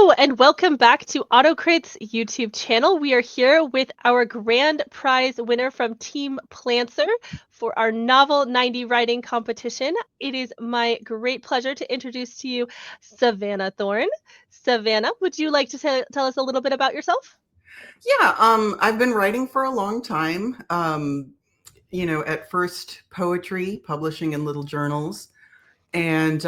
Hello and welcome back to AutoCrit's YouTube channel. We are here with our grand prize winner from Team Plancer for our novel 90 writing competition. It is my great pleasure to introduce to you Savannah Thorne. Savannah, would you like to tell us a little bit about yourself? Yeah, I've been writing for a long time. At first poetry, publishing in little journals. And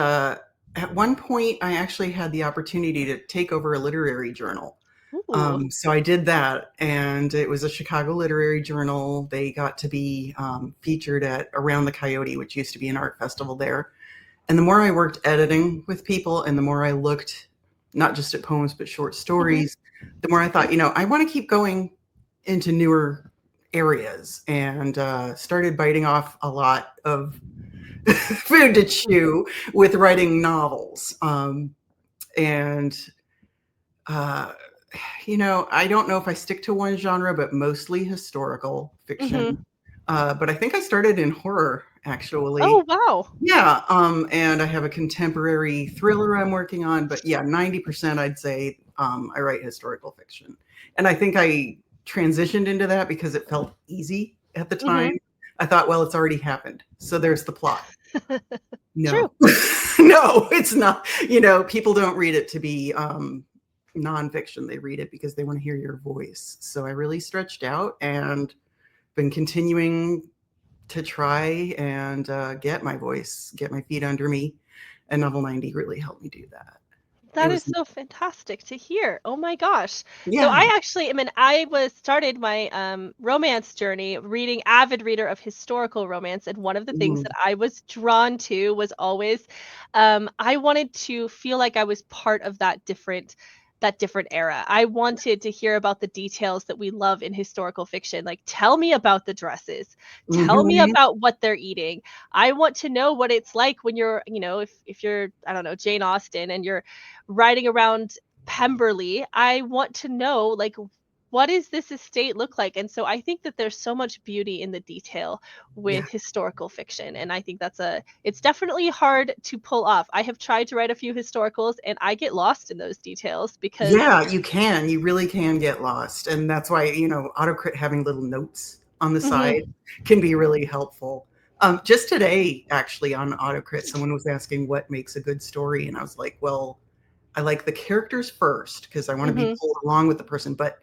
at one point, I actually had the opportunity to take over a literary journal. Ooh. So I did that, and it was a Chicago literary journal. They got to be featured at Around the Coyote, which used to be an art festival there. And the more I worked editing with people and the more I looked not just at poems, but short Mm-hmm. stories, the more I thought, I want to keep going into newer areas and started biting off a lot of food to chew with writing novels. And, uh, I don't know if I stick to one genre, but mostly historical Mm-hmm. fiction. But I think I started in horror, actually. Oh, wow. Yeah, and I have a contemporary thriller I'm working on, but yeah, 90% I'd say I write historical fiction. And I think I transitioned into that because it felt easy at the Mm-hmm. time. I thought, well, it's already happened. So there's the plot. True. No. No, it's not. People don't read it to be nonfiction. They read it because they want to hear your voice. So I really stretched out and been continuing to try and get my voice, get my feet under me. And Novel 90 really helped me do that. It That is was, so fantastic to hear. Oh my gosh. So yeah. I actually, I started my romance journey reading avid reader of historical romance, and one of the things Mm, that I was drawn to was always I wanted to feel like I was part of that different era. I wanted to hear about the details that we love in historical fiction. Like, tell me about the dresses. Tell me mhm. about what they're eating. I want to know what it's like when you're, if you're, I don't know, Jane Austen and you're riding around Pemberley. I want to know, like, what does this estate look like? And so I think that there's so much beauty in the detail Yeah. with historical fiction. And I think it's definitely hard to pull off. I have tried to write a few historicals and I get lost in those details because, Yeah, you can. You really can get lost. And that's why, AutoCrit having little notes on the mhm, side can be really helpful. Just today, actually, on AutoCrit, someone was asking what makes a good story. And I was like, well, I like the characters first because I want to be mhm, pulled along with the person, but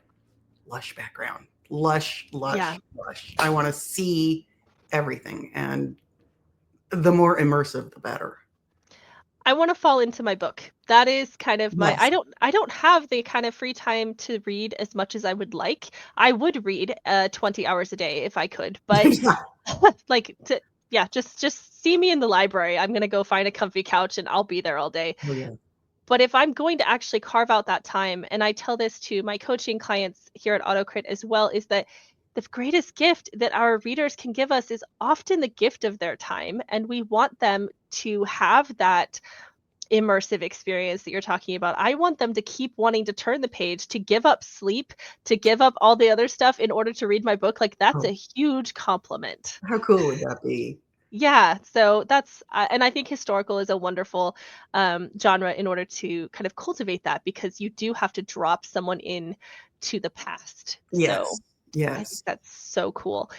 lush background, lush, yeah. lush, lush. I want to see everything. And the more immersive, the better. I wanna fall into my book. That is kind of my Yes. I don't have the kind of free time to read as much as I would like. I would read, 20 hours a day if I could, but, Yeah. like, to yeah, just see me in the library. I'm gonna go find a comfy couch, and I'll be there all day. Oh, yeah. But if I'm going to actually carve out that time, and I tell this to my coaching clients here at AutoCrit as well, is that the greatest gift that our readers can give us is often the gift of their time, and we want them to have that immersive experience that you're talking about. I want them to keep wanting to turn the page, to give up sleep, to give up all the other stuff in order to read my book. Like, that's a Oh, huge compliment. how cool would that be? Yeah, so that's and I think historical is a wonderful genre in order to kind of cultivate that because you do have to drop someone in to the past. So Yes. I think Yes. that's so cool.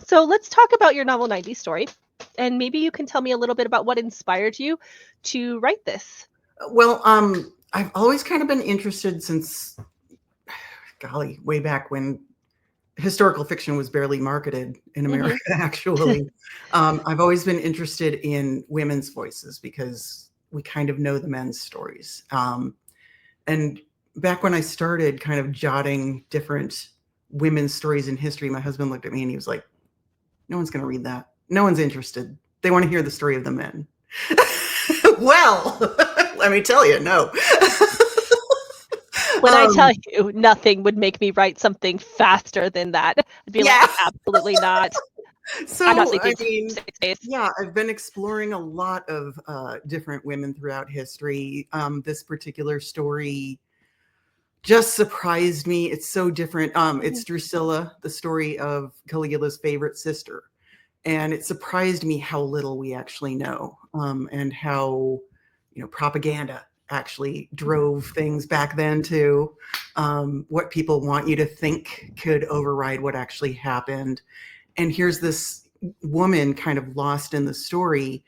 So let's talk about your novel 90 story, and maybe you can tell me a little bit about what inspired you to write this. Well, I've always kind of been interested since, golly, way back when historical fiction was barely marketed in America, Mhm. actually. I've always been interested in women's voices because we kind of know the men's stories. And back when I started kind of jotting different women's stories in history, my husband looked at me and he was like, no one's going to read that. No one's interested. They want to hear the story of the men. Well, let me tell you, no. When I tell um, you nothing would make me write something faster than that, I'd be like, yeah. "Absolutely not. I'm not So, I sleeping for mean, 6 days." yeah, I've been exploring a lot of different women throughout history. This particular story just surprised me. It's so different. It's Mhm. Drusilla, the story of Caligula's favorite sister. And it surprised me how little we actually know, and how propaganda actually drove things back then to what people want you to think could override what actually happened. And here's this woman kind of lost in the story.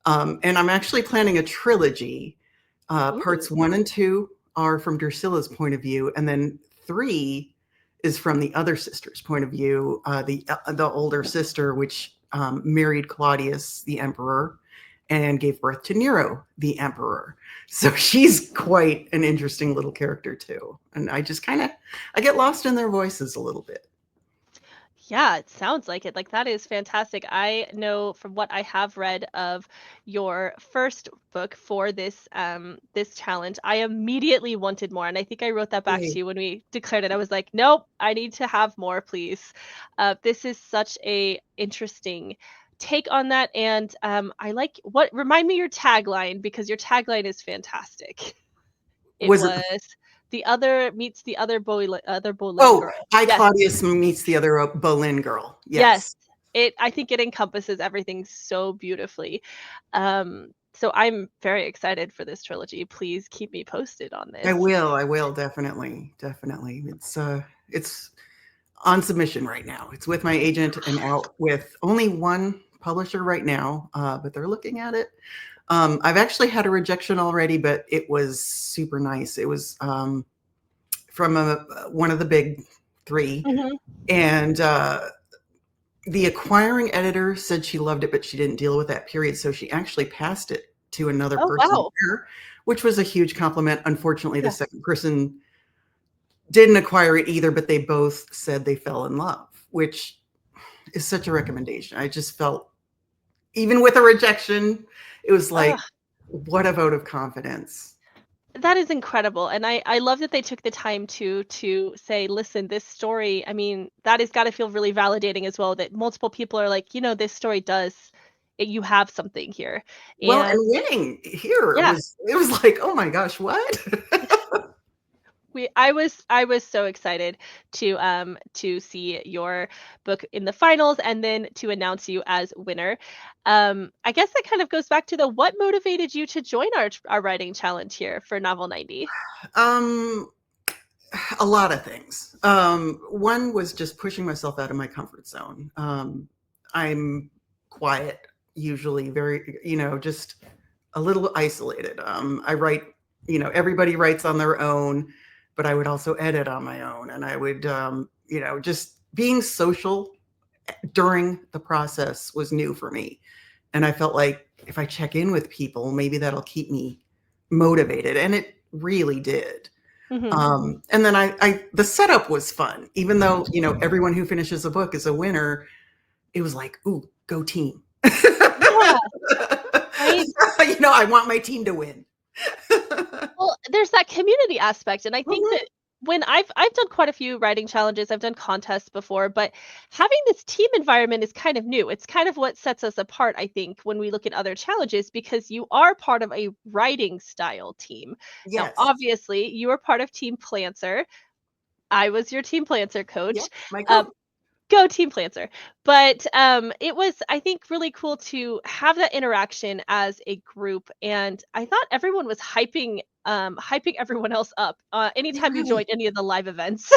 And I'm actually planning a trilogy. Parts 1 and 2 are from Drusilla's point of view, and then 3 is from the other sister's point of view, the older sister, which married Claudius, the emperor, and gave birth to Nero, the emperor. So she's quite an interesting little character too. And I just I get lost in their voices a little bit. Yeah, it sounds like it. Like that is fantastic. I know from what I have read of your first book for this challenge, I immediately wanted more. And I think I wrote that back to Yay. you when we declared it. I was like, nope, I need to have more, please. This is such a interesting take on that. And I like what remind me your tagline because your tagline is fantastic. It Was it? was the other meets the other Boleyn Oh, girl. I Yes. Claudius meets the other Boleyn girl. Yes. Yes. I think it encompasses everything so beautifully. So I'm very excited for this trilogy. Please keep me posted on I this. will. I will definitely. Definitely. It's on submission right now. It's with my agent and out with only one publisher right now, but they're looking at it. I've actually had a rejection already, but it was super nice. It was from one of the big 3, Mhm. and the acquiring editor said she loved it, but she didn't deal with that period, so she actually passed it to another Oh, person wow. there, which was a huge compliment. Unfortunately, the Yeah. second person didn't acquire it either, but they both said they fell in love, which is such a recommendation. I just felt, even with a rejection, it was like, Ugh, what a vote of confidence. that is incredible, and I love that they took the time to say, "Listen, this story," I mean, that has gotta feel really validating as well that multiple people are like, "This story does you have something here." Well, and And winning here yeah. it was like, oh my gosh, what? I was so excited to see your book in the finals and then to announce you as winner. I guess that kind of goes back to the what motivated you to join our writing challenge here for Novel 90? um, a lot of things. One was just pushing myself out of my comfort zone. I'm quiet, usually very, just a little isolated. I write, everybody writes on their own, but I would also edit on my own. And I would, just being social during the process was new for me. And I felt like if I check in with people, maybe that'll keep me motivated. And it really did. Mhm. And then the setup was fun, even though, everyone who finishes a book is a winner. It was like, ooh, go team. Yeah, right? I want my team to win. Well, there's that community aspect, and I think Mhm. that when I've done quite a few writing challenges, I've done contests before, but having this team environment is kind of new. It's kind of what sets us apart, I think, when we look at other challenges because you are part of a writing style team. Now, Yes. obviously, you are part of Team Plancer. I was your Team Plancer Yep. coach. My Um, coach. Go Team Planter. But, it was, I think, really cool to have that interaction as a group, and I thought everyone was hyping everyone else up, anytime you Right. joined any of the live events.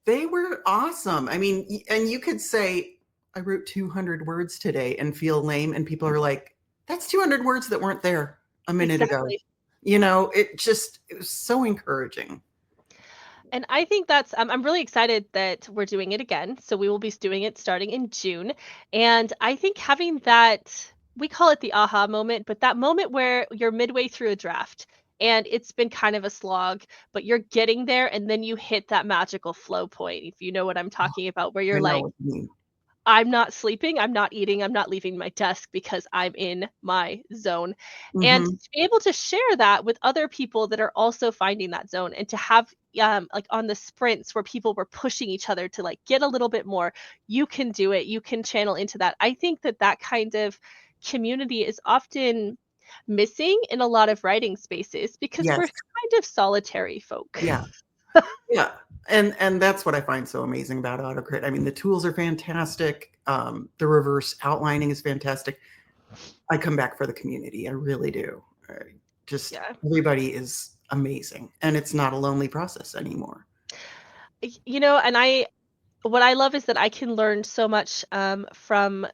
They were awesome. I mean, and you could say, I wrote 200 words today and feel lame. And people are like, that's 200 words that weren't there a minute ago. Exactly. It was so encouraging. And I think that's I'm really excited that we're doing it again. So we will be doing it starting in June. And I think having that, we call it the aha moment, but that moment where you're midway through a draft and it's been kind of a slog, but you're getting there and then you hit that magical flow point, if you know what I'm talking about, where I you're know like, what you mean. I'm not sleeping, I'm not eating, I'm not leaving my desk because I'm in my zone. And Hmm. to be able to share that with other people that are also finding that zone and to have like on the sprints where people were pushing each other to like get a little bit more, you can do it, you can channel into that. I think that that kind of community is often missing in a lot of writing spaces because we're Yes. kind of solitary folk. Yeah. Yeah. And that's what I find so amazing about AutoCrit. I mean, the tools are fantastic. The reverse outlining is fantastic. I come back for the community. I really do. Just Yeah. everybody is amazing, and it's not a lonely process anymore. And what I love is that I can learn so much from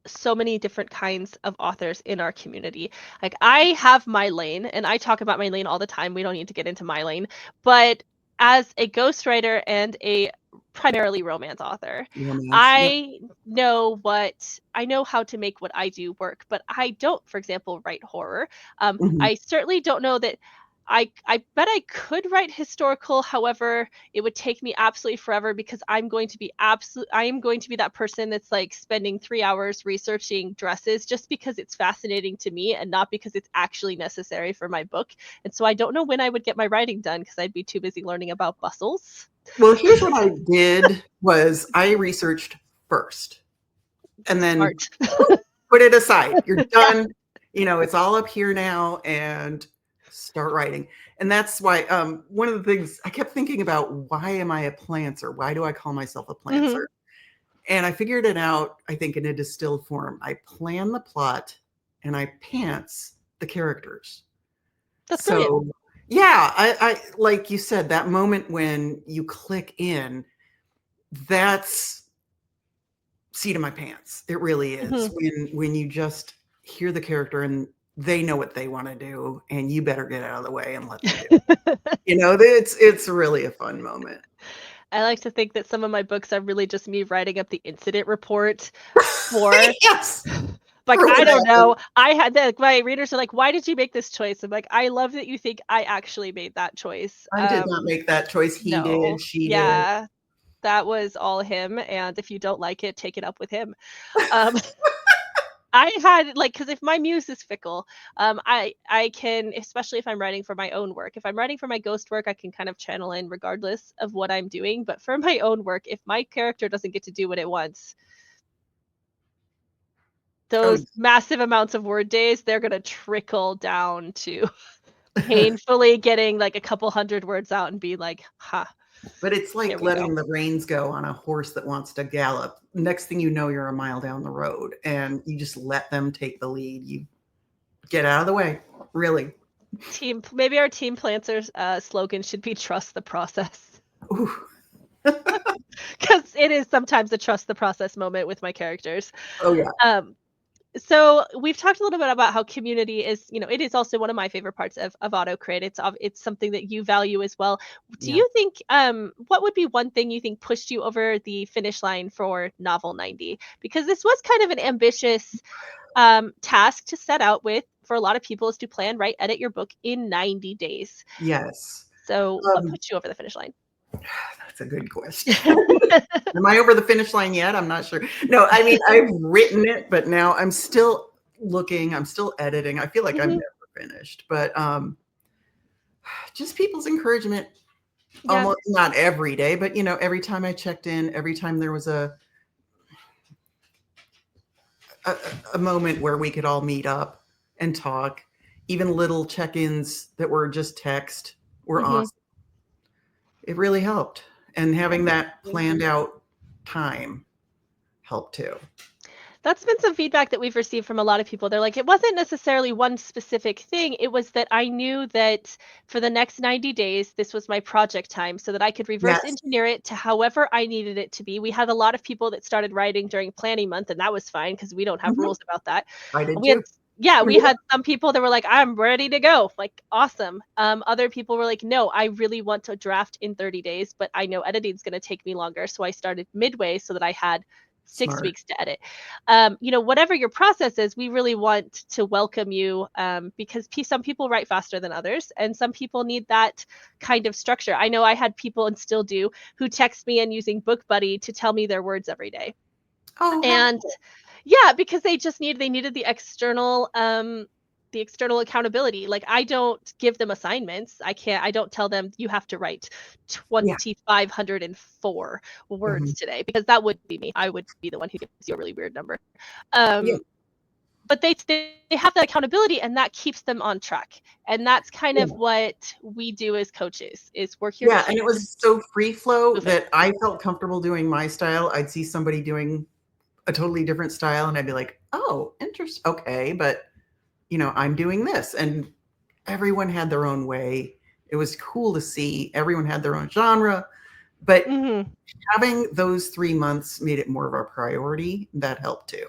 so many different kinds of authors in our community. Like I have my lane and I talk about my lane all the time. We don't need to get into my lane, but as a ghostwriter and a primarily romance author, Romance, yep. I know how to make what I do work, but I don't, for example, write horror. Mhm. I certainly don't know that I bet I could write historical. However, it would take me absolutely forever because I am going to be that person that's like spending 3 hours researching dresses just because it's fascinating to me and not because it's actually necessary for my book. And so I don't know when I would get my writing done because I'd be too busy learning about bustles. Well, here's what I did was I researched first and then Smart. put it aside. You're Yeah. done. It's all up here now and start writing. And that's why one of the things I kept thinking about, why am I a plantser? Why do I call myself a Mhm. plantser? And I figured it out, I think, in a distilled form. I plan the plot and I pants the characters. That's brilliant. So yeah, I like you said, that moment when you click in, that's seat of my pants. It really is. Mhm. When you just hear the character and they know what they want to do, and you better get out of the way and let them do it. It's really a fun moment. I like to think that some of my books are really just me writing up the incident report for Yes, like, for I what don't happened. know. My readers are like, "Why did you make this choice?" I'm like, "I love that you think I actually made that choice." I did not make that choice. He No. did, she did. Yeah, that was all him, and if you don't like it, take it up with him. Um, I had like, because if my muse is fickle, I can, especially if I'm writing for my own work. If I'm writing for my ghost work, I can kind of channel in regardless of what I'm doing, but for my own work, if my character doesn't get to do what it wants, Oh, those massive amounts of word days, they're gonna trickle down to painfully getting, like, a couple hundred words out and be like, "Ha, but it's here like we go." letting the reins go on a horse that wants to gallop. Next thing you know, you're a mile down the road and you just let them take the lead. You get out of the way, really. Maybe our team planters, slogan should be "Trust the process," Ooh. because it is sometimes a trust the process moment with my characters. Oh, yeah. Um, so we've talked a little bit about how community is, it is also one of my favorite parts of AutoCrit. It's something that you value as well. Do Yeah. you think what would be one thing you think pushed you over the finish line for novel 90? Because this was kind of an ambitious task to set out with for a lot of people, is to plan, write, edit your book in 90 days. Yes. So what Um, put you over the finish line? that's a good question. Am I over the finish line yet? I'm not sure. No, I mean, I've written it, but now I'm still looking, I'm still editing. I feel like I'm Mhm. never finished, but just people's encouragement, Yeah. almost not every day, but every time I checked in, every time there was a, a moment where we could all meet up and talk, even little check-ins that were just text were Mhm. awesome. It really helped. And having that planned out time helped too. That's been some feedback that we've received from a lot of people. They're like, it wasn't necessarily one specific thing. It was that I knew that for the next 90 days, this was my project time so that I could reverse Yes, engineer it to however I needed it to be. We had a lot of people that started writing during planning month, and that was fine because we don't have mhm, rules about that. I did We had too. yeah, we Yeah. had some people that were like, I'm ready to go. Like, awesome. Other people were like, no, I really want to draft in 30 days, but I know editing's going to take me longer. So I started midway so that I had 6 Smart. weeks to edit. Whatever your process is, we really want to welcome you because some people write faster than others, and some people need that kind of structure. I know I had people, and still do, who text me and using Book Buddy to tell me their words every day. Oh, how And cool. yeah, because they needed the external accountability. Like I don't give them assignments. I don't tell them you have to write Yeah. 2,504 Mhm. words today, because that would be me. I would be the one who gives you a really weird number. Yeah. But they have that accountability, and that keeps them on track. And that's kind Yeah. of what we do as coaches, is we're here to Yeah, and keep it them was so free flow moving. that I felt comfortable doing my style. I'd see somebody doing a totally different style and I'd be like, "Oh, interest okay, but I'm doing this." And everyone had their own way. It was cool to see everyone had their own genre, but Mm-hmm. having those 3 months made it more of a priority. That helped too.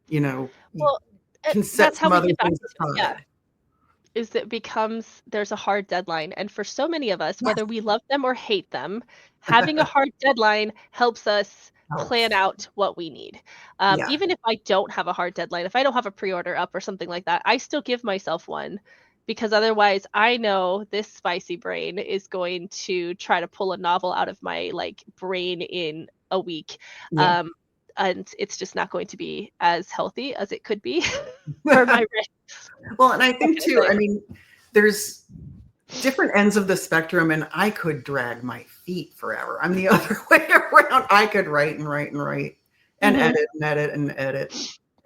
You Well, can set that's how some we other get back things to it. Yeah. aside. Is that becomes there's a hard deadline, and for so many of us, Yes. whether we love them or hate them, having a hard deadline helps us plan Helps. out what we need. Yeah. Even if I don't have a hard deadline, if I don't have a pre-order up or something like that, I still give myself one because otherwise I know this spicy brain is going to try to pull a novel out of my like brain in a week. Yeah. Um, and it's just not going to be as healthy as it could be for my brain. Well, and I What think can too, I I say? mean, there's different ends of the spectrum, and I could drag my feet forever. I'm the other way around. I could write and write and write and Mhm. edit and edit and edit.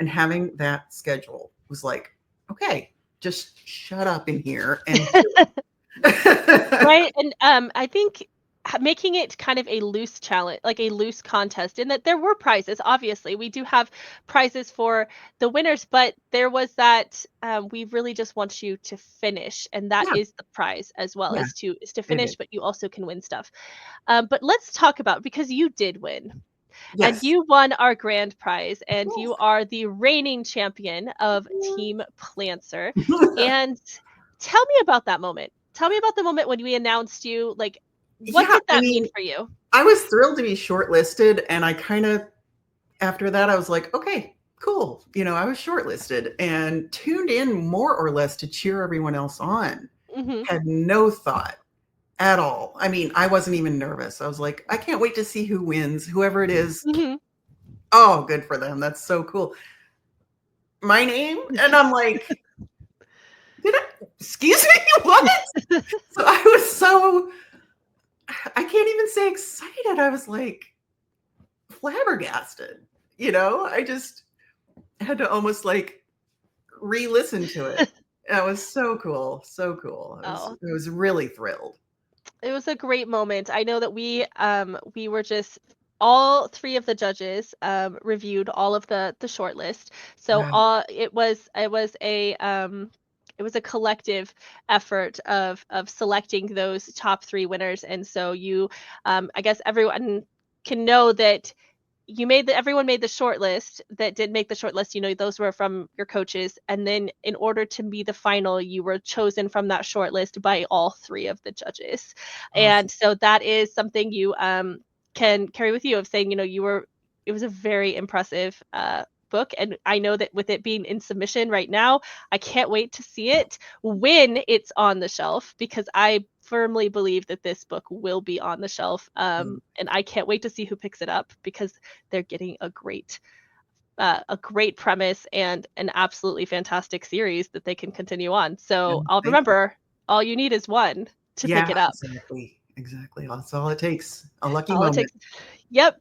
And having that schedule was like, okay, just shut up in here and do it. Right, and, I think making it kind of a loose challenge, like a loose contest, in that there were prizes, obviously, we do have prizes for the winners, but there was that, we really just want you to finish, and that Yeah, is the prize as well, yeah, is to it finish, is. but you also can win stuff. But let's talk about, because you did win, and Yes. you won our grand prize, and Yes. you are the reigning champion of Team Plancer. And tell me about that moment. Tell me about the moment when we announced you. Like, what Yeah, did I that mean mean, for you? I was thrilled to be shortlisted, and I kind of after that I was like, okay, cool. I was shortlisted and tuned in more or less to cheer everyone else on. Mhm. Had no thought at all. I mean, I wasn't even nervous. I was like, I can't wait to see who wins, whoever it is. Mhm. Oh, good for them. That's so cool. My name? And I'm like, did I, excuse me? What? So I was so, I can't even say excited. I was like flabbergasted. I just had to almost like re-listen to it. That was so cool. So cool. Oh, I was really thrilled. it was a great moment. I know that we were just all three of the judges reviewed all of the shortlist. So Wow. it was a collective effort of selecting those top three winners. And so I guess everyone can know that everyone made the short list that did make the short list. Those were from your coaches, and then in order to be the final, you were chosen from that short list by all three of the judges. Awesome. And so that is something you can carry with you, of saying, it was a very impressive book. And I know that with it being in submission right now, I can't wait to see it when it's on the shelf, because I firmly believe that this book will be on the shelf. And I can't wait to see who picks it up, because they're getting a great premise and an absolutely fantastic series that they can continue on. Yeah, So I'll thank you. remember, all you need is one to pick Yeah, it up. exactly. Exactly. That's all it takes. A lucky All it moment. takes. Yep.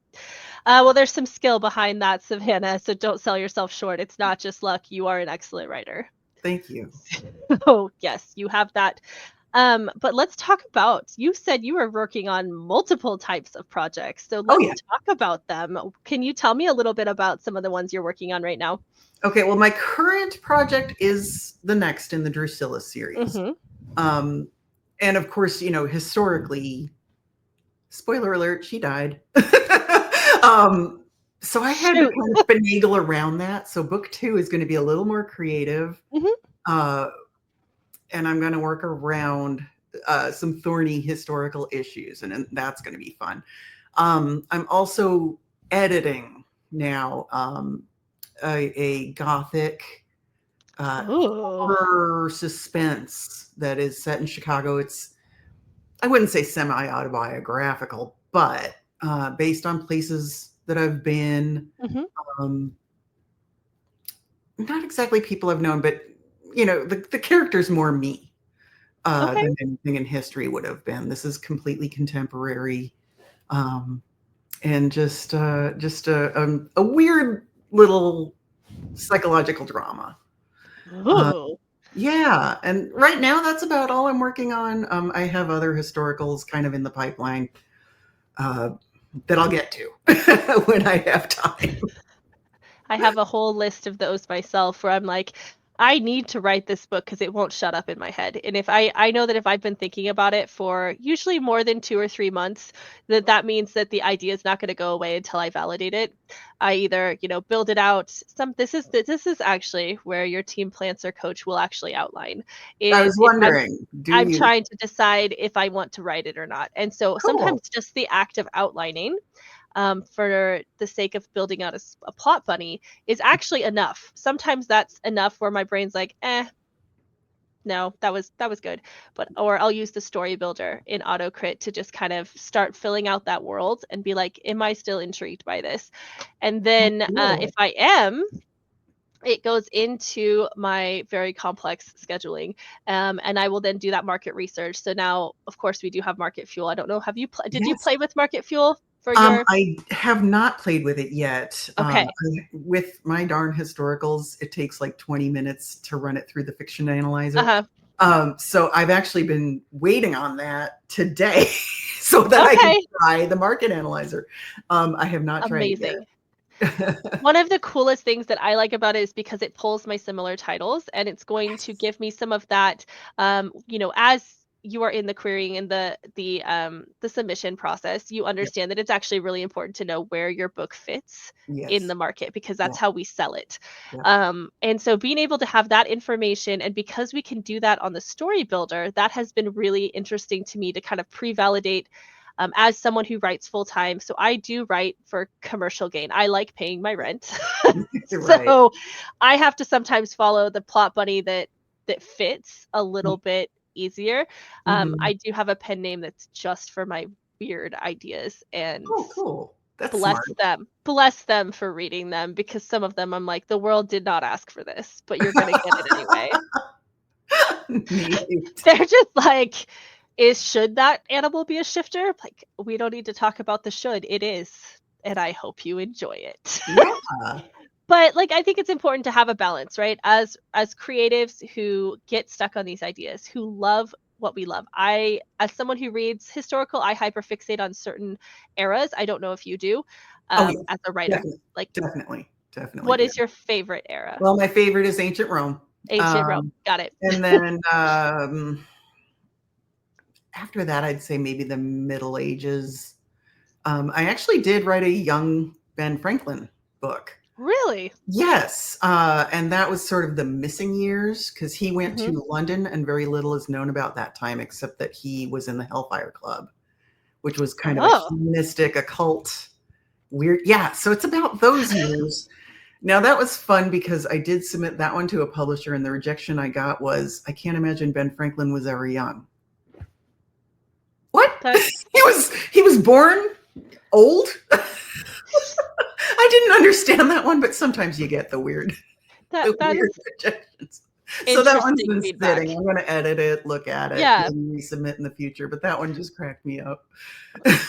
Well, there's some skill behind that, Savannah. So don't sell yourself short. It's not just luck. You are an excellent writer. Thank you. Oh, yes, you have that. But let's talk about, you said you were working on multiple types of projects. So Oh, let's yeah. talk about them. Can you tell me a little bit about some of the ones you're working on right now? Okay, well, my current project is the next in the Drusilla series. Mm-hmm. Um, and of course, historically, spoiler alert, she died. um, so I had to Shoot. kind of finagle around that. So book 2 is going to be a little more creative. Mm-hmm. Uh, and I'm going to work around some thorny historical issues, and that's going to be fun. I'm also editing now a gothic Oh, horror suspense that is set in Chicago. I wouldn't say semi-autobiographical, but based on places that I've been. mm-hmm. Um, not exactly people I've known, but the character's more me Okay. than anything in history would have been. This is completely contemporary, um, and just a weird little psychological drama. Uh, Ooh. yeah, and right now that's about all I'm working on. I have other historicals kind of in the pipeline uh, that I'll get to when I have time. I have a whole list of those myself, where I'm like, I need to write this book because it won't shut up in my head. And if I know that if I've been thinking about it for usually more than 2 or 3 months, that means that the idea is not gonna go away until I validate it. I either, build it out. This is actually where your team plants or coach will actually outline, I was is if wondering, do I'm you? trying to decide if I want to write it or not. And so Cool. sometimes just the act of outlining, for the sake of building out a plot bunny is actually enough. Sometimes that's enough where my brain's like, no, that was good. But or I'll use the story builder in AutoCrit to just kind of start filling out that world and be like, am I still intrigued by this? And Oh, then if cool. I am, it goes into my very complex scheduling, and I will then do that market research. So now, of course, we do have Market Fuel. I don't know, did you Yes. play with Market Fuel for your? I have not played with it yet. Okay. With my darn historicals, it takes like 20 minutes to run it through the fiction analyzer. Uh-huh. So I've actually been waiting on that today so that I can Okay. try the market analyzer. I have not tried it Amazing. yet. One of the coolest things that I like about it is because it pulls my similar titles, and it's going to give me some of that, as you are in the querying and the submission process, you Yep. understand that it's actually really important to know where your book fits in Yes. the market because Yeah. that's how we sell it. Yeah. And so being able to have that information, and because we can do that on the story builder, that has been really interesting to me to kind of pre-validate, as someone who writes full time. So I do write for commercial gain. I like paying my rent. Right. So I have to sometimes follow the plot bunny that fits a little bit easier. Mhm. I do have a pen name that's just for my weird ideas, and Oh, cool. That's bless smart. them. Bless them for reading them, because some of them I'm like, the world did not ask for this, but you're gonna get it anyway. Neat. They're just like, is should that animal be a shifter? Like, we don't need to talk about the should. It is, and I hope you enjoy it. Yeah. But like, I think it's important to have a balance, right? As creatives who get stuck on these ideas, who love what we love. As someone who reads historical, I hyperfixate on certain eras. I don't know if you do, Oh, yeah. as a writer. Definitely. Like, Definitely. Definitely what do. is your favorite era? Well, my favorite is ancient Rome. Ancient Rome. Um, Got it. and then after that, I'd say maybe the Middle Ages. I actually did write a young Ben Franklin book. Really? Yes, and that was sort of the missing years because he went Hmm. to London, and very little is known about that time except that he was in the Hellfire Club, which was kind of a Oh, humanistic, occult, weird. Yeah, so it's about those years. Now that was fun because I did submit that one to a publisher, and the rejection I got was, "I can't imagine Ben Franklin was ever young." What? that He was born old? I didn't understand that one, but sometimes you get the weird that the that weird is rejections. So that one's interesting been feedback. sitting. I'm gonna edit it, look at it, Yeah. maybe resubmit in the future, but that one just cracked me up.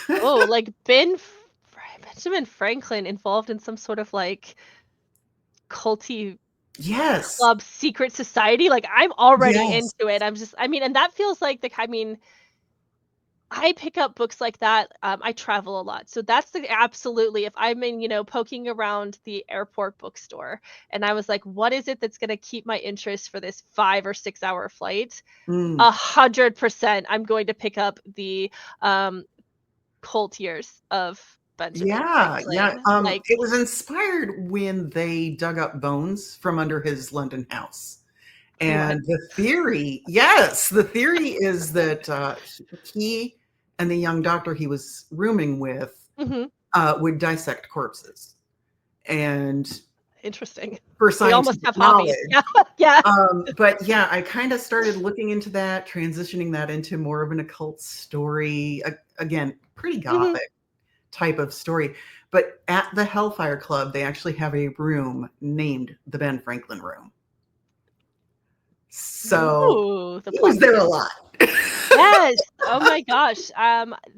Oh, like Benjamin Franklin involved in some sort of like culty Yes. club secret society. Like, I'm already Yes. into it. And that feels like I pick up books like that. I travel a lot. So that's absolutely, if I'm in, poking around the airport bookstore and I was like, what is it that's going to keep my interest for this 5 or 6 hour flight? Mm. 100% I'm going to pick up the um, cult years of Benjamin Yeah, yeah, Franklin. Like, it was inspired when they dug up bones from under his London house. what? And the theory is that he and the young doctor he was rooming with Hmm. would dissect corpses. And Interesting. for We almost scientific have hobbies. knowledge. Yeah. Yeah. But yeah, I kind of started looking into that, transitioning that into more of an occult story. Again, pretty Hmm. gothic type of story. But at the Hellfire Club, they actually have a room named the Ben Franklin Room. So Ooh, the he was plot there a thickens. lot. Yes. Oh my gosh.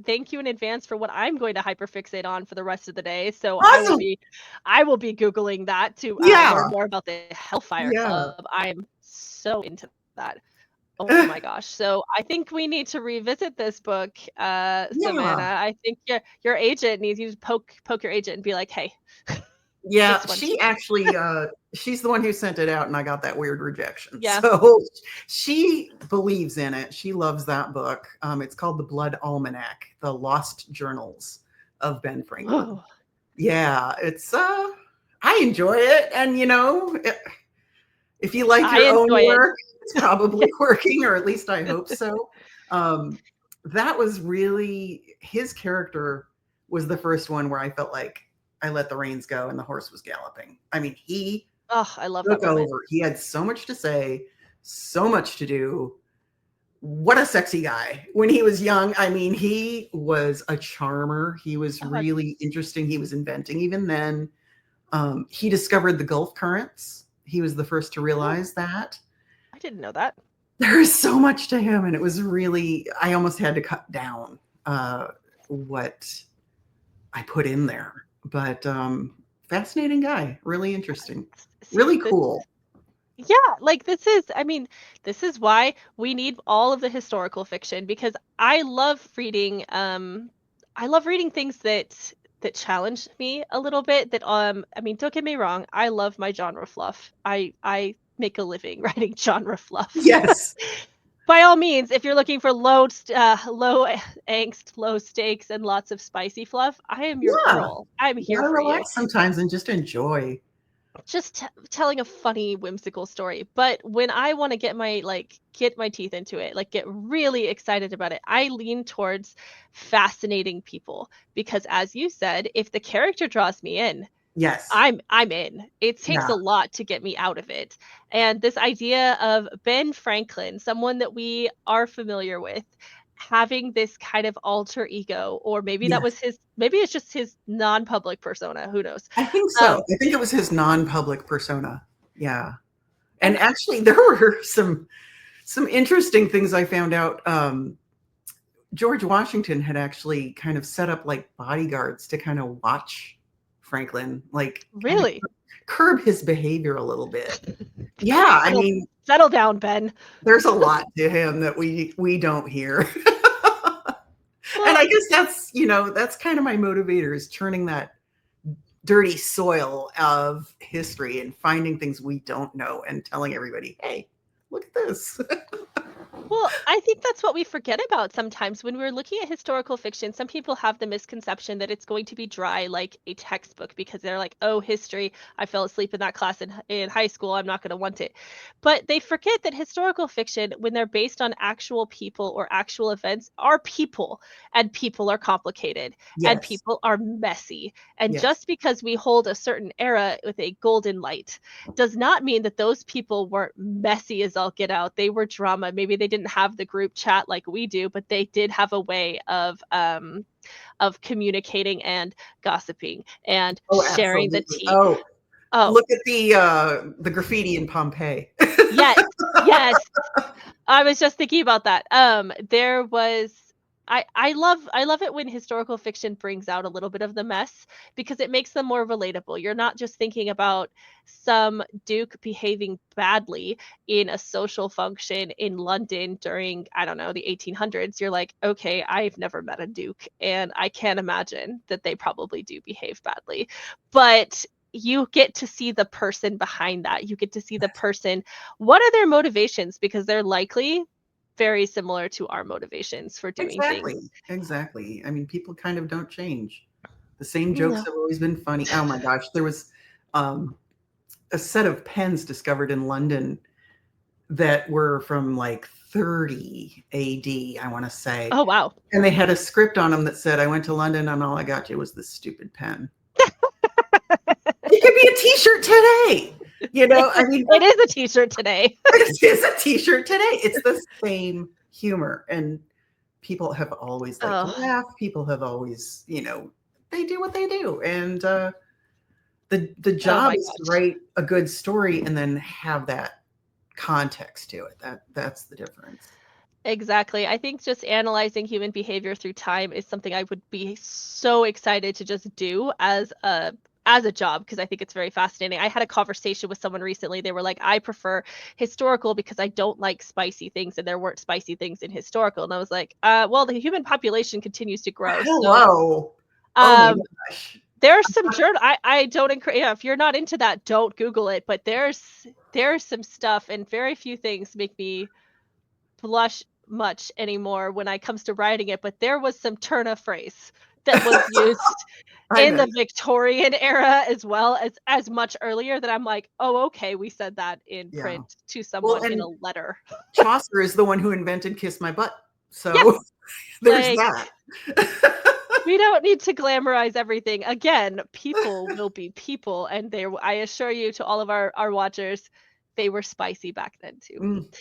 Thank you in advance for what I'm going to hyperfixate on for the rest of the day. So Awesome. I will be Googling that to learn Yeah. more about the Hellfire Yeah. Club. I'm so into that. Oh my gosh. So I think we need to revisit this book, Savannah. Yeah. I think your agent needs you to poke your agent and be like, hey, Yeah, This one she too. actually, she's the one who sent it out, and I got that weird rejection. Yeah. So she believes in it. She loves that book. It's called The Blood Almanac: The Lost Journals of Ben Franklin. Oh, Yeah, it's I enjoy it, and if you like I your own enjoy it. work, it's probably working, or at least I hope so. Um, that was really his character was the first one where I felt like I let the reins go and the horse was galloping. I mean, he Oh, I love that took moment. over. He had so much to say, so much to do. What a sexy guy. When he was young, I mean, he was a charmer. He was Oh, really interesting. He was inventing even then. He discovered the Gulf currents. He was the first to oh, realize that. I didn't know that. There is so much to him, and it was really, I almost had to cut down what I put in there. But fascinating guy, really interesting, See, really cool. yeah, like I mean, this is why we need all of the historical fiction, because I love reading things that challenge me a little bit, that I mean, don't get me wrong, I love my genre fluff. I make a living writing genre fluff. Yes. By all means, if you're looking for low angst, low stakes, and lots of spicy fluff, I am your Yeah. girl. I'm You here gotta for you. relax sometimes and just enjoy. Just telling a funny, whimsical story. But when I want to get my teeth into it, like get really excited about it, I lean towards fascinating people, because as you said, if the character draws me in, Yes. I'm in. It takes Yeah. a lot to get me out of it. And this idea of Ben Franklin, someone that we are familiar with, having this kind of alter ego, or Yes. maybe it's just his non-public persona, who knows. I think so. Um I think it was his non-public persona. Yeah. And and actually there were some interesting things I found out. George Washington had actually kind of set up like bodyguards to kind of watch Franklin, like kind of really, curb his behavior a little bit. Yeah, I settle mean, settle down, Ben. there's a lot to him that we don't hear. And Well, I guess that's kind of my motivator, is turning that dirty soil of history and finding things we don't know and telling everybody, "Hey, look at this." Well, I think that's what we forget about sometimes when we're looking at historical fiction. Some people have the misconception that it's going to be dry like a textbook, because they're like, "Oh, history, I fell asleep in that class in high school. I'm not going to want it." But they forget that historical fiction, when they're based on actual people or actual events, are people, and people are complicated, and Yes. people are messy. And Yes. just because we hold a certain era with a golden light does not mean that those people weren't messy as all get out. They were drama. Maybe they didn't have the group chat like we do, but they did have a way of communicating and gossiping and Oh, sharing the absolutely. tea. Oh, Oh, look at the graffiti in Pompeii. yes. Yes. I was just thinking about that. There was I love it when historical fiction brings out a little bit of the mess, because it makes them more relatable. You're not just thinking about some duke behaving badly in a social function in London during, I don't know, the 1800s. You're like, okay, I've never met a duke, and I can't imagine that they probably do behave badly. But you get to see the person behind that. You get to see the person, what are their motivations, because they're likely very similar to our motivations for doing things. Exactly. Exactly. I mean, people kind of don't change. The same jokes No. have always been funny. Oh my gosh, there was um, a set of pens discovered in London that were from like 30 AD, I want to say. Oh, wow. And they had a script on them that said, "I went to London and all I got you was this stupid pen." It could be a t-shirt today. I mean, It is a t-shirt today. it is a t-shirt today. It's the same humor. And people have always liked to Oh, laugh. People have always, they do what they do. And the oh job my is to gosh. write a good story and then have that context to it. That's the difference. Exactly. I think just analyzing human behavior through time is something I would be so excited to just do as a job, because I think it's very fascinating. I had a conversation with someone recently. They were like, "I prefer historical because I don't like spicy things, and there weren't spicy things in historical." And I was like, well, the human population continues to grow. So, Hello. Oh my um gosh. There's some journal. I don't encourage. Yeah, if you're not into that, don't Google it. But there's some stuff, and very few things make me blush much anymore when it comes to writing it. But there was some turn of phrase that was used I in bet. the Victorian era as much earlier that I'm like, oh, okay, we said that in Yeah. print to Well, someone in and a letter. Chaucer is the one who invented "Kiss My Butt," Yeah, so there's like that. we don't need to glamorize everything. Again, people will be people, and I assure you to all of our watchers, they were spicy back then too. Mm.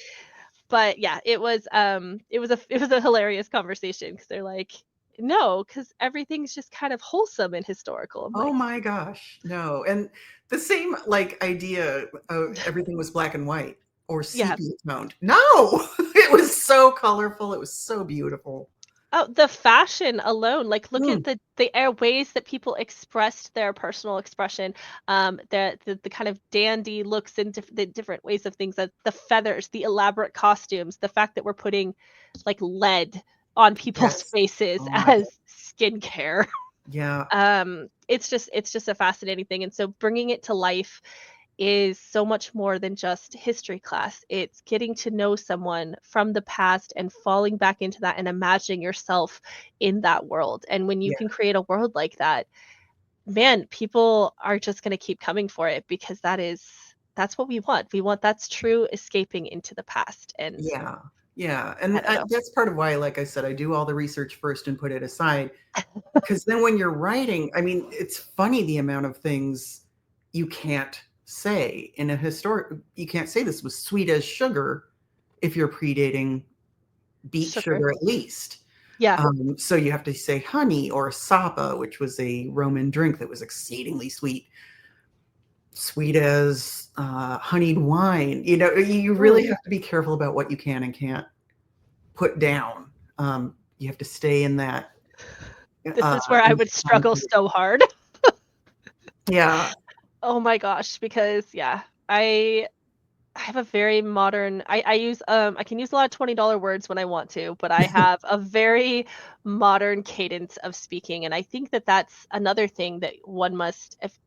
But yeah, it was a hilarious conversation because they're like, no, because everything's just kind of wholesome and historical. I'm Oh like, my gosh, no, and the same, like, idea of everything was black and white or yeah. sepia toned. No! It was so colorful, it was so beautiful. Oh, the fashion alone, like look Mm. at the ways that people expressed their personal expression, the kind of dandy looks and the different ways of things, that the feathers, the elaborate costumes, the fact that we're putting like lead on people's Yes. faces Oh my god. as skincare. Yeah, It's just a fascinating thing, and so bringing it to life is so much more than just history class. It's getting to know someone from the past and falling back into that and imagining yourself in that world. And when you yeah, can create a world like that, man, people are just going to keep coming for it because that's what we want. We want that's true escaping into the past. And yeah, yeah, I and, don't know. that's part of why, like I said, I do all the research first and put it aside, because then when you're writing, I mean, it's funny the amount of things you can't say in a historic. You can't say this was sweet as sugar if you're predating beet Sugar. sugar at least. Yeah. So you have to say honey or sapa, which was a Roman drink that was exceedingly sweet, sweet as honeyed wine. You really Mm. have to be careful about what you can and can't put down. You have to stay in that. This is where I In would that time struggle period. so hard. Yeah. Oh my gosh, because yeah, I have a very modern I can use a lot of $20 words when I want to, but I have a very modern cadence of speaking, and I think that that's another thing that one must if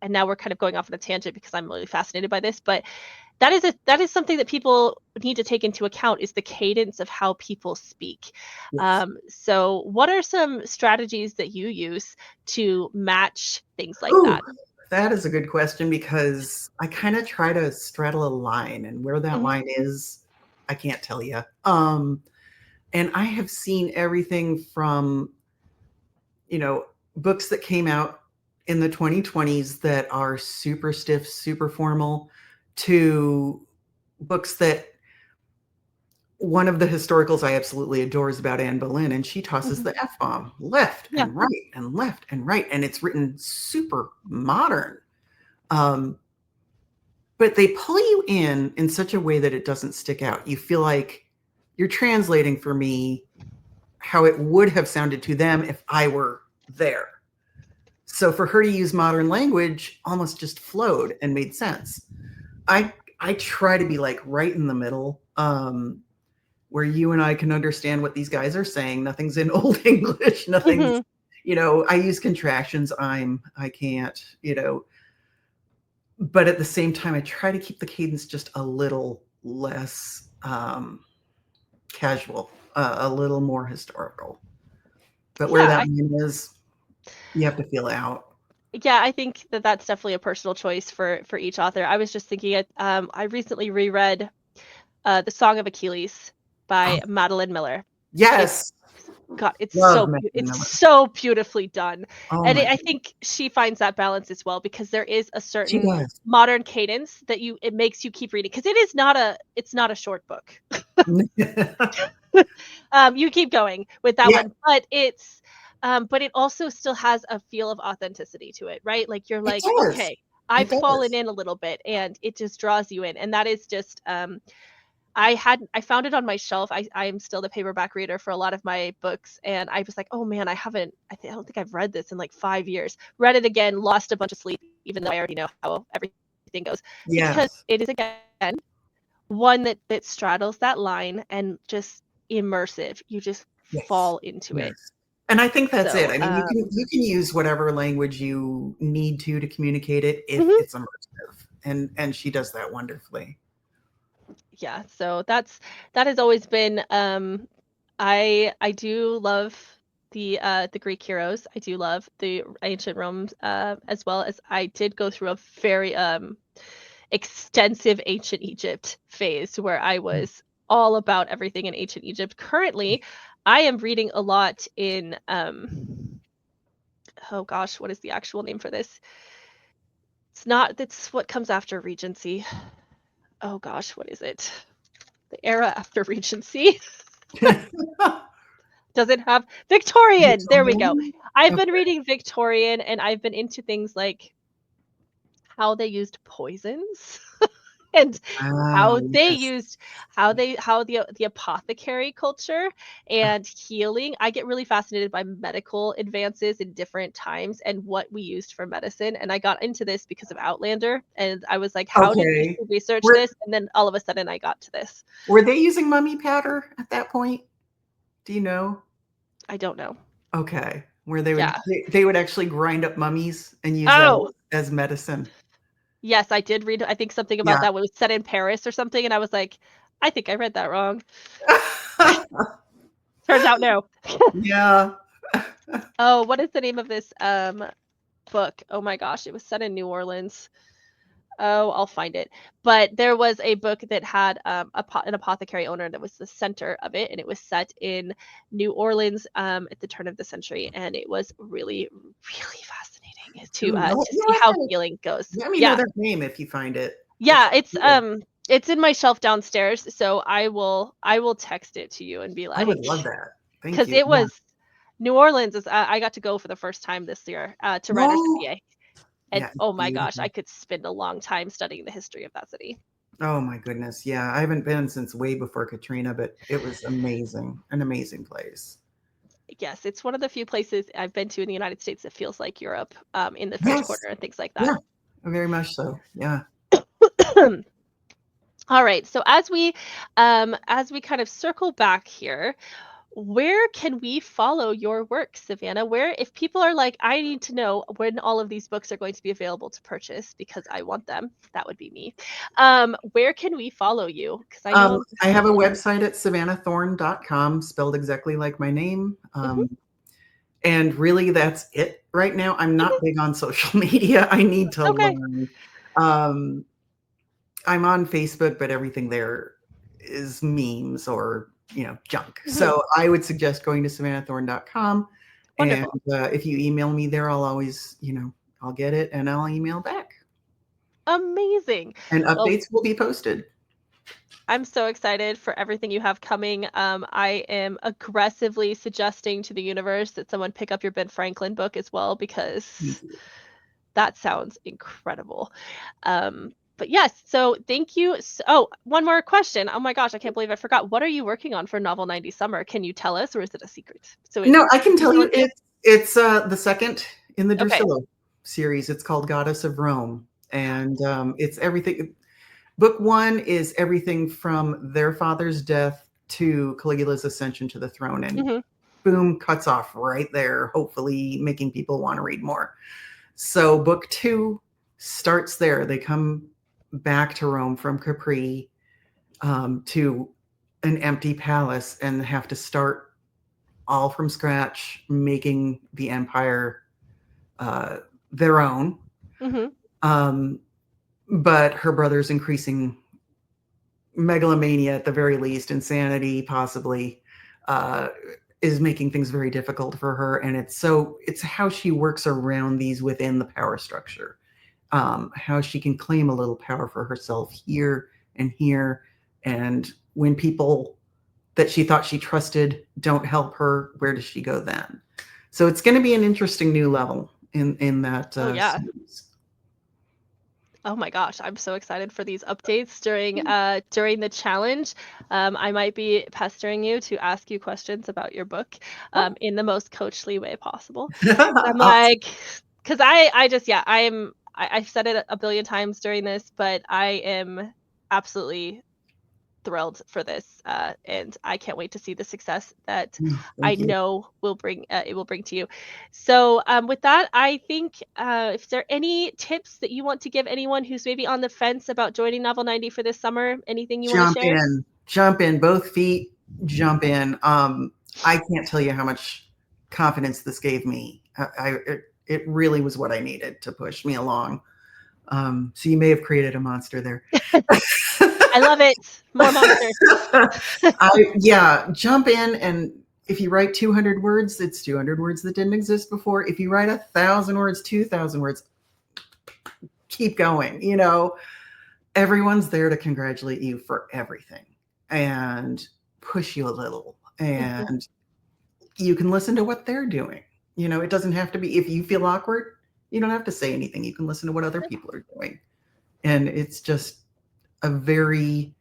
and now we're kind of going off on a tangent because I'm really fascinated by this, but that is something that people need to take into account is the cadence of how people speak. Yes. So what are some strategies that you use to match things like Ooh, that? that is a good question because I kind of try to straddle a line, and where that Mhm, line is, I can't tell you. And I have seen everything from, you know, books that came out in the 2020s that are super stiff, super formal, to books that one of the historicals I absolutely adore is about Anne Boleyn, and she tosses mhm. the F bomb left Yeah. and right and left and right, and it's written super modern. Um, but they pull you in such a way that it doesn't stick out. You feel like you're translating for me how it would have sounded to them if I were there. So for her to use modern language almost just flowed and made sense. I try to be like right in the middle, where you and I can understand what these guys are saying. Nothing's in old English. Nothing's, Mhm. I use contractions. I can't, but at the same time, I try to keep the cadence just a little less casual, a little more historical. But where Yeah, that line is, you have to feel it out. I think that that's definitely a personal choice for each author. I was just thinking it. I recently reread The Song of Achilles Oh, by Madeline Miller. It's yes, God, love Matthew it's Miller. so beautifully done, Oh and my I goodness, think she finds that balance as well because there is a she certain does. modern cadence that it makes you keep reading because it's not a short book. You keep going with that Yeah, one, but it also still has a feel of authenticity to it, right? Like you're it like, does. okay, I've It fallen does. in a little bit, and it just draws you in, and that is just I found it on my shelf. I'm still the paperback reader for a lot of my books, and I was like, oh man, I don't think I've read this in like 5 years. Read it again, lost a bunch of sleep, even though I already know how everything goes, because Yes, it is again one that straddles that line and just immersive. You just yes, fall into it. yes. And I think that's it. So, I mean, you can use whatever language you need to communicate it if mhm. it's immersive, and she does that wonderfully. Yeah, so that has always been, I do love the Greek heroes. I do love the ancient Rome, as well as I did go through a very, extensive ancient Egypt phase where I was all about everything in ancient Egypt. Currently, I am reading a lot in, oh gosh, what is the actual name for this? It's not It's what comes after Regency. Oh gosh, what is it? The era after Regency. Does it have Victorian? There we go. Victorian? I've been Okay. reading Victorian, and I've been into things like how they used poisons and Wow, how they yes. used how the apothecary culture and healing. I get really fascinated by medical advances in different times and what we used for medicine, and I got into this because of Outlander, and I was like, "How did Okay. people research Were this?" And then all of a sudden I got to this. were they using mummy powder at that point? Do you know? I don't know. Okay. Where they would Yeah. they would actually grind up mummies and use that Oh! as medicine. Yes, I did read I think something about Yeah. that was set in Paris or something, and I was like, "I think I read that wrong." Turns out no. Yeah. Oh, what is the name of this, book? Oh my gosh, it was set in New Orleans. Oh, I'll find it. But there was a book that had, an apothecary owner that was the center of it, and it was set in New Orleans, at the turn of the century, and it was really, really fascinating Ooh, to you'll see have how to healing goes. let me know Yeah. their name if you find it. That's Yeah, cool. it's in my shelf downstairs, so I will text it to you and be I would like, love that. Thank because you. it Yeah. was New Orleans is I got to go for the first time this year, to Writers Oh, MBA, and yeah, it's oh my gosh, beautiful. I could spend a long time studying the history of that city. Oh my goodness. Yeah, I haven't been since way before Katrina, but it was amazing. An amazing place. Yes, it's one of the few places I've been to in the United States that feels like Europe, in the French Yes. Quarter and things like that. Yeah, very much so. Yeah. All right, so as we kind of circle back here, where can we follow your work, Savannah? Where, if people are like, I need to know when all of these books are going to be available to purchase because I want them, that would be me. Where can we follow you? Because I know I'm I have a interested. website at savannahthorne.com, spelled exactly like my name. Mhm. And really, that's it right now. I'm not big on social media. I need to Okay. learn. Um, I'm on Facebook, but everything there is memes or junk. Mhm. So I would suggest going to savannahthorne.com. And Wonderful. if you email me there, I'll always, I'll get it and I'll email back. Amazing. And Well, updates will be posted. I'm so excited for everything you have coming. I am aggressively suggesting to the universe that someone pick up your Ben Franklin book as well because Thank you. that sounds incredible. But yes, so thank you. Oh, one more question. Oh my gosh, I can't believe I forgot. What are you working on for Novel 90 Summer? Can you tell us, or is it a secret? So No, I can tell you Drusilla too? it's the second in the Okay. Drusilla series. It's called Goddess of Rome. And it's everything. Book one is everything from their father's death to Caligula's ascension to the throne. And Hmm. boom, cuts off right there, hopefully making people want to read more. So book two starts there. They come back to Rome from Capri to an empty palace and have to start all from scratch, making the empire uh, their own. Hmm. Um, but her brother's increasing megalomania, at the very least, insanity, possibly, uh, is making things very difficult for her. And it's how she works around these within the power structure, how she can claim a little power for herself here and here. And when people that she thought she trusted don't help her, where does she go then? So it's going to be an interesting new level in that Oh yeah. series. Oh my gosh, I'm so excited for these updates during the challenge. I might be pestering you to ask you questions about your book, in the most coachly way possible. I'm Awesome. like, because I just yeah, I've said it a billion times during this, but I am absolutely thrilled for this, and I can't wait to see the success that I Thank you. know will bring it will bring to you. So with that, I think if there are any tips that you want to give anyone who's maybe on the fence about joining Novel 90 for this summer, anything you want to share? Jump in, both feet, jump in. I can't tell you how much confidence this gave me. It really was what I needed to push me along. So you may have created a monster there. I love it. More monsters. Yeah, jump in, and if you write 200 words, it's 200 words that didn't exist before. If you write 1,000 words, 2,000 words, keep going. You know, everyone's there to congratulate you for everything and push you a little. And you can listen to what they're doing. You know, it doesn't have to be, if you feel awkward, you don't have to say anything. You can listen to what other people are doing. And it's just a very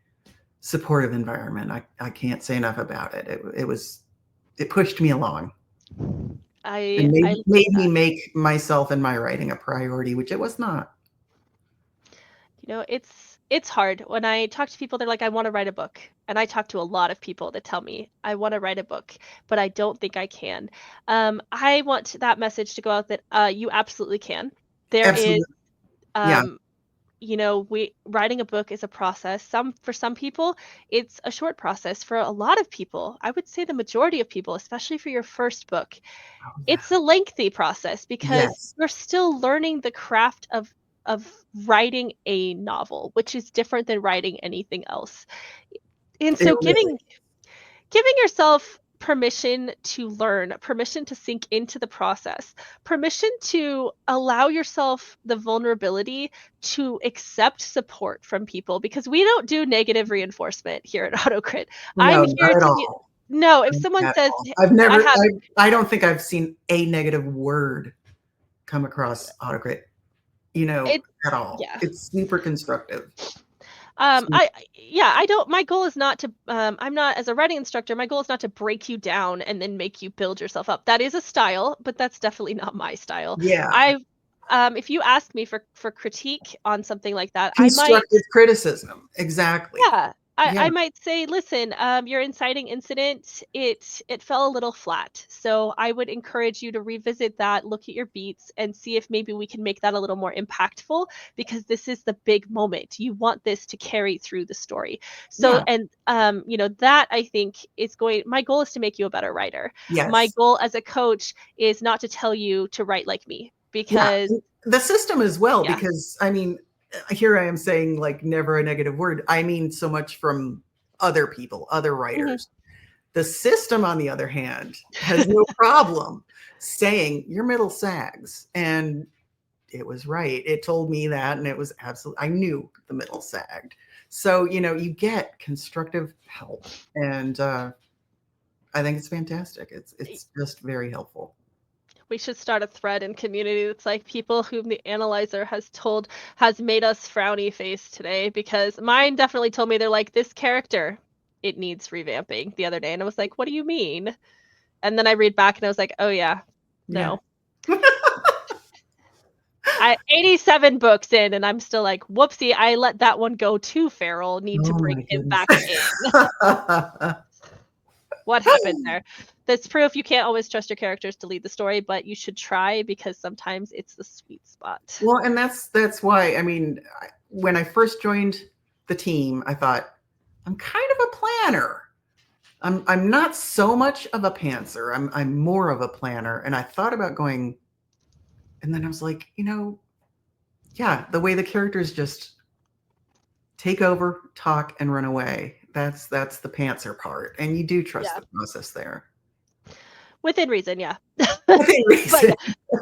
supportive environment. I can't say enough about it. It pushed me along. And made me make myself and my writing a priority, which it was not. You know, it's hard. When I talk to people, they're like, I want to write a book. And I talk to a lot of people that tell me, I want to write a book, but I don't think I can. I want that message to go out that you absolutely can. There Absolutely. is, Yeah. you know, writing a book is a process. For some people, it's a short process. For a lot of people, I would say the majority of people, especially for your first book, Oh, yeah. it's a lengthy process because Yes. you're still learning the craft of writing a novel, which is different than writing anything else. And so Really, giving yourself permission to learn, permission to sink into the process, permission to allow yourself the vulnerability to accept support from people, because we don't do negative reinforcement here at AutoCrit. I'm no, here not at to all. no, if Not someone at says all. I have I don't think I've seen a negative word come across AutoCrit, you know, it at all. yeah. It's super constructive. I don't, my goal is not to, I'm not, as a writing instructor, my goal is not to break you down and then make you build yourself up. That is a style, but that's definitely not my style. Yeah. If you ask me for critique on something like that, I might, Constructive criticism. Exactly. yeah, Yeah. I might say, listen, your inciting incident, it fell a little flat. So I would encourage you to revisit that, look at your beats, and see if maybe we can make that a little more impactful, because this is the big moment. You want this to carry through the story. So, Yeah. and you know, that I think is going, my goal is to make you a better writer. My Yes. goal as a coach is not to tell you to write like me, Yeah. because The system as well, yeah. because I mean, here I am saying like never a negative word. I mean so much from other people, other Mhm. writers. The system, on the other hand, has no problem saying your middle sags. And it was right. It told me that, and it was absolutely, I knew the middle sagged. So, you know, you get constructive help. And I think it's fantastic. It's just very helpful. We should start a thread in community that's like people whom the analyzer has made us frowny face today, because mine definitely told me, they're like, this character, it needs revamping the other day. And I was like, what do you mean? And then I read back and I was like, oh yeah, Yeah. no. 87 books in and I'm still like, whoopsie, I let that one go too feral. Need to Oh bring my him goodness. back in. What happened there? That's proof you can't always trust your characters to lead the story, but you should try, because sometimes it's the sweet spot. Well, and that's why, I mean, when I first joined the team, I thought, I'm kind of a planner. I'm not so much of a pantser. I'm more of a planner. And I thought about going, and then I was like, you know, yeah, the way the characters just take over, talk, and run away. That's the pantser part. And you do trust Yeah. the process there. Within reason, yeah. Within But reason.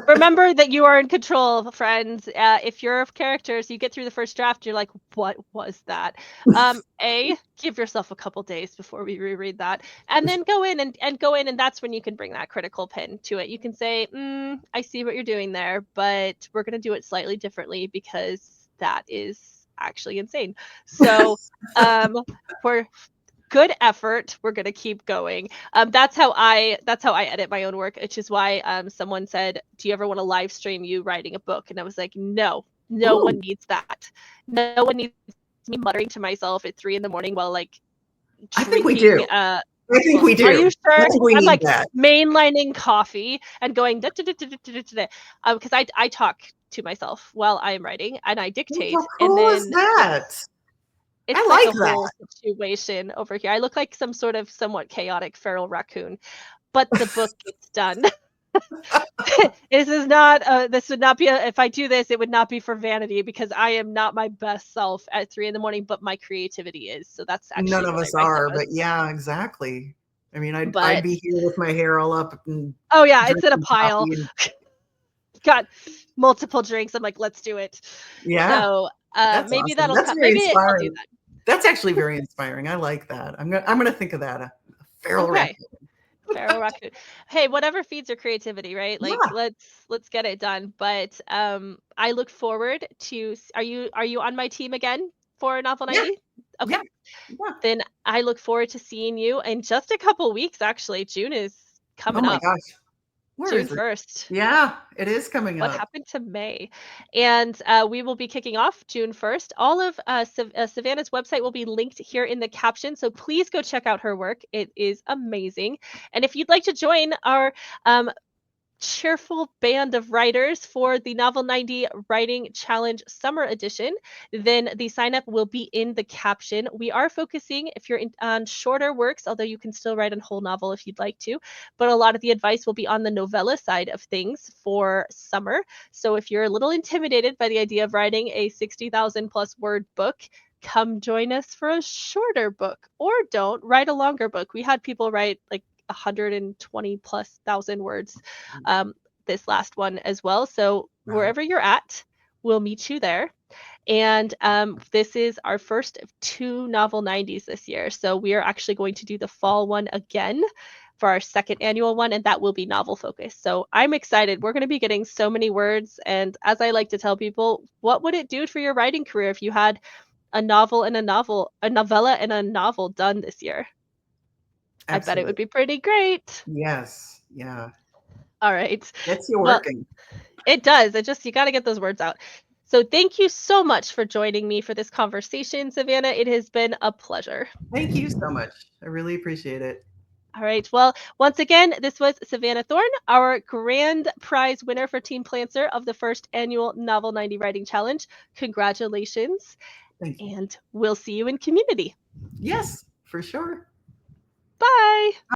remember that you are in control, friends. If your characters, you get through the first draft, you're like, what was that? Give yourself a couple days before we reread that, and then go in and that's when you can bring that critical pin to it. You can say, I see what you're doing there, but we're gonna do it slightly differently because that is actually insane. So, for good effort, we're gonna keep going. That's how I edit my own work, which is why someone said, do you ever want to live stream you writing a book? And I was like, no Ooh, one needs that. No one needs me muttering to myself at 3 a.m. while like I think we drinking do. I think we are you do. I sure? think we I'm need like that. mainlining coffee and going because I talk to myself while I am writing and I Well, dictate, how and cool is then that? I it's like like a that. whole situation over here. I look like some sort of somewhat chaotic feral raccoon, but the book gets done. This would not be if I do this, it would not be for vanity because I am not my best self at 3 in the morning, but my creativity is. So that's None actually of when I us write the are, but best. yeah, exactly. I mean, I'd But be here with my hair all up and oh yeah, it's in a drinking pile. coffee and Got multiple drinks. I'm like, let's do it. yeah, So that's maybe awesome. that'll That's come. very Maybe I'll do inspiring. that. That's actually very inspiring. I like that. I'm gonna think of that. A feral Okay. raccoon. Feral raccoon. Hey, whatever feeds your creativity, right? Like Yeah, let's get it done. But I look forward to are you on my team again for Novel yeah, 90? Okay. yeah, yeah. Then I look forward to seeing you in just a couple weeks actually. June is Oh coming my up. gosh. Where June is it? 1st. Yeah, it is coming What up. happened to May? And we will be kicking off June 1st. All of Savannah's website will be linked here in the caption. So please go check out her work. It is amazing. And if you'd like to join our um, cheerful band of writers for the Novel 90 Writing Challenge Summer Edition, then the sign up will be in the caption. We are focusing, if you're on shorter works, although you can still write a whole novel if you'd like to, but a lot of the advice will be on the novella side of things for summer. So if you're a little intimidated by the idea of writing a 60,000 plus word book, come join us for a shorter book, or don't write a longer book. We had people write like 120 plus thousand words um, this last one as well. So Wow. wherever you're at, we'll meet you there. And this is our first of 2 Novel 90s this year. So we are actually going to do the fall one again for our second annual one, and that will be novel focused. So I'm excited. We're going to be getting so many words. And as I like to tell people, what would it do for your writing career if you had a novel and a novel, a novella and a novel done this year? I bet it would Absolutely. be pretty great. Yes. Yeah. All right. Gets you Well, working. it does. You got to get those words out. So thank you so much for joining me for this conversation, Savannah. It has been a pleasure. Thank you so much. I really appreciate it. All right. Well, once again, this was Savannah Thorne, our grand prize winner for Team Plancer of the first annual Novel 90 Writing Challenge. Congratulations. Thank you. And we'll see you in community. Yes, for sure. Bye.